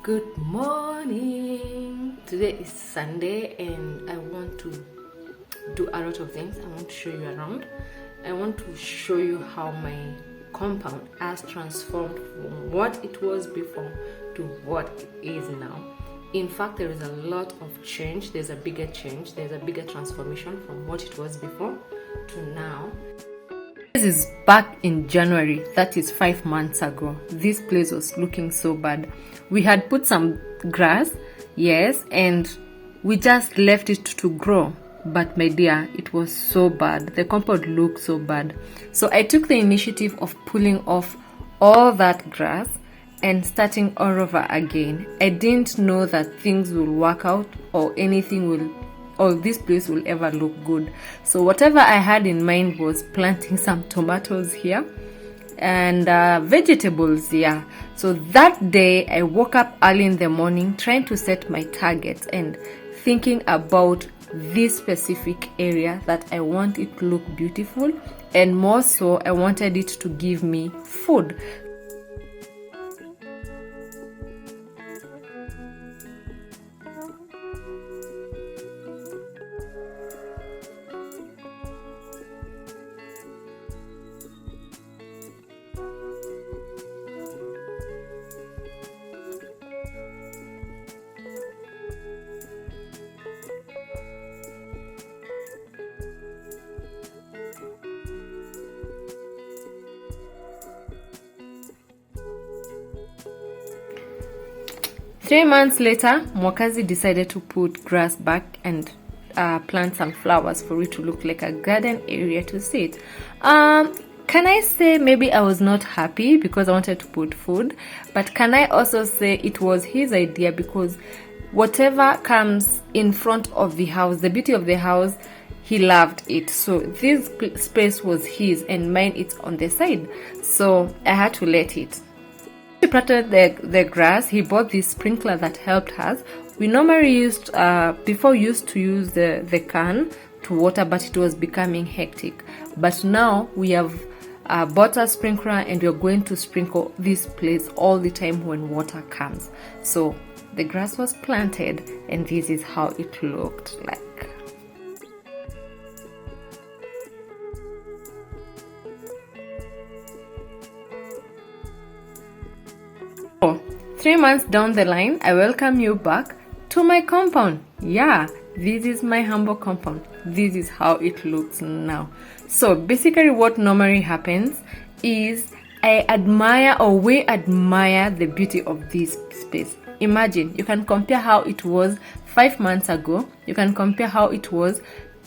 Good morning. Today is Sunday and I want to do a lot of things. I want to show you around. I want to show you how my compound has transformed from what it was before to what it is now. In fact, there is a lot of change. There's a bigger change. There's a bigger transformation from what it was before to now. This is back in January, that is 5 months ago. This place was looking so bad. We had put some grass, yes, and we just left it to grow. But my dear, it was so bad. The compound looked so bad. So I took the initiative of pulling off all that grass and starting all over again. I didn't know that things will work out or this place will ever look good. So whatever I had in mind was planting some tomatoes here and vegetables, yeah. So that day I woke up early in the morning trying to set my targets and thinking about this specific area that I want it to look beautiful, and more so I wanted it to give me food. 3 months later, Mwakazi decided to put grass back and plant some flowers for it to look like a garden area to sit. Can I say maybe I was not happy because I wanted to put food, but can I also say it was his idea because whatever comes in front of the house, the beauty of the house, he loved it. So this space was his and mine it's on the side. So I had to let it. He planted the grass. He bought this sprinkler that helped us. We normally used to use the can to water, but it was becoming hectic. But now we have bought a sprinkler and we're going to sprinkle this place all the time when water comes. So the grass was planted and this is how it looked like. So, 3 months down the line, I welcome you back to my compound. Yeah, this is my humble compound. This is how it looks now. So basically what normally happens is we admire the beauty of this space. Imagine, you can compare how it was 5 months ago. You can compare how it was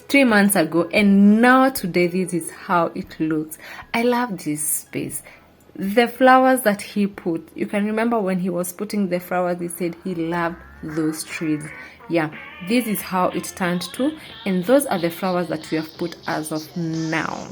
3 months ago. And now today, this is how it looks. I love this space. The flowers that he put, you can remember when he was putting the flowers, he said he loved those trees. Yeah, this is how it turned to, and those are the flowers that we have put as of now.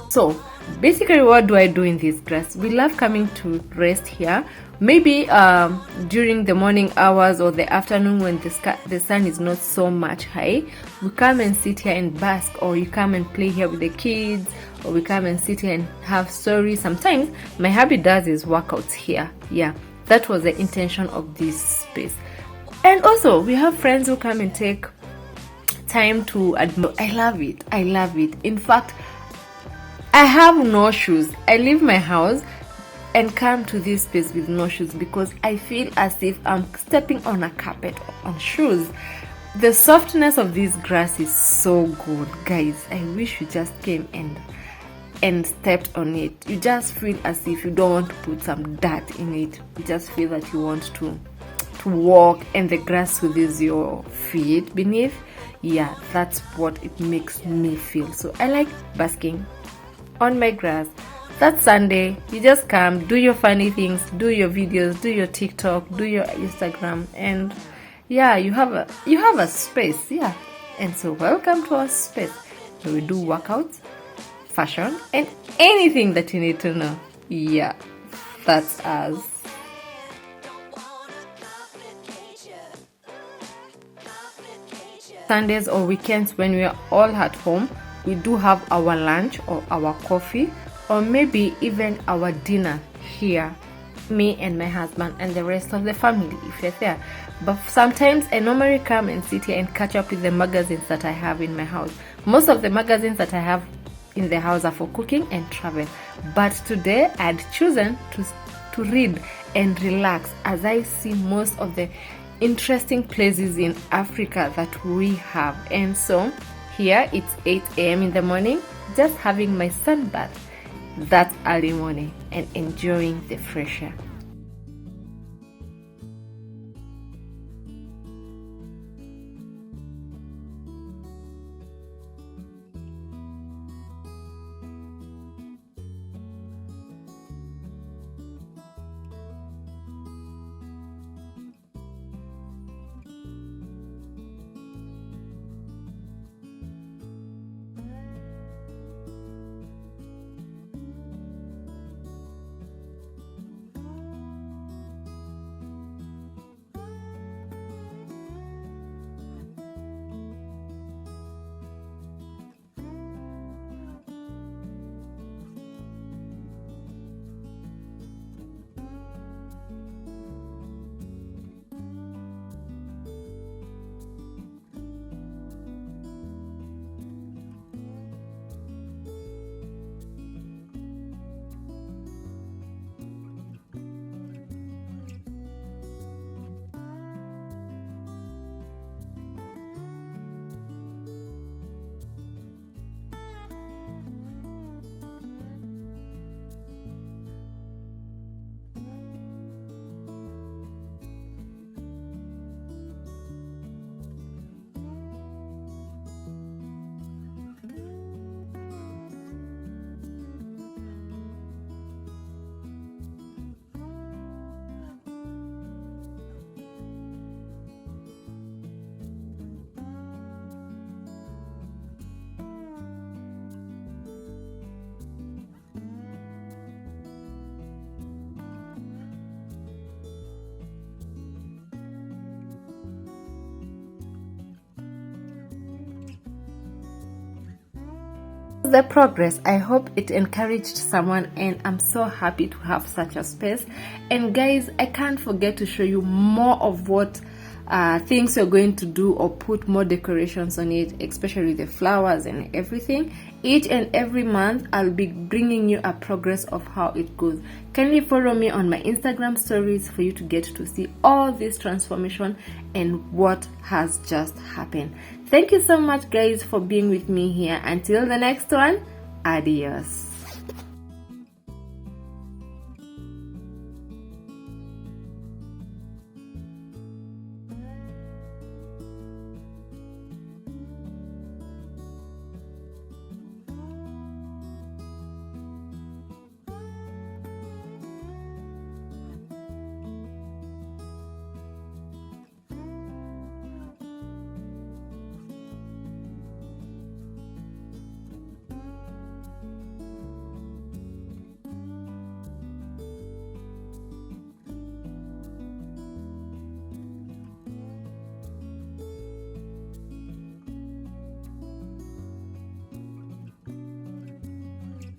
So basically what do I do in this grass? We love coming to rest here, maybe during the morning hours or the afternoon when the sun is not so much high. We come and sit here and bask, or you come and play here with the kids, or we come and sit here and have stories. Sometimes my hubby does his workouts here. Yeah, that was the intention of this space. And also we have friends who come and take time to admire. I love it. In fact, I have no shoes. I leave my house and come to this space with no shoes because I feel as if I'm stepping on a carpet on shoes. The softness of this grass is so good, guys. I wish you just came and stepped on it. You just feel as if you don't want to put some dirt in it. You just feel that you want to walk and the grass soothes your feet beneath. Yeah, that's what it makes me feel. So I like basking on my grass That's Sunday. You just come, do your funny things, do your videos, do your TikTok, do your Instagram, and yeah, you have a space. Yeah. And so welcome to our space where we do workouts, fashion, and anything that you need to know. Yeah, that's us. Sundays or weekends when we are all at home, we do have our lunch or our coffee or maybe even our dinner here, me and my husband and the rest of the family if you're there. But sometimes I normally come and sit here and catch up with the magazines that I have in my house. Most of the magazines that I have in the house are for cooking and travel, but today I'd chosen to read and relax as I see most of the interesting places in Africa that we have. And so here it's 8 a.m. in the morning, just having my sunbath that early morning and enjoying the fresh air. The progress. I hope it encouraged someone, and I'm so happy to have such a space. And guys, I can't forget to show you more of what things you're going to do or put more decorations on it, especially the flowers and everything. Each and every month I'll be bringing you a progress of how it goes. Kindly follow me on my Instagram stories for you to get to see all this transformation and what has just happened. Thank you so much guys for being with me here. Until the next one, adios.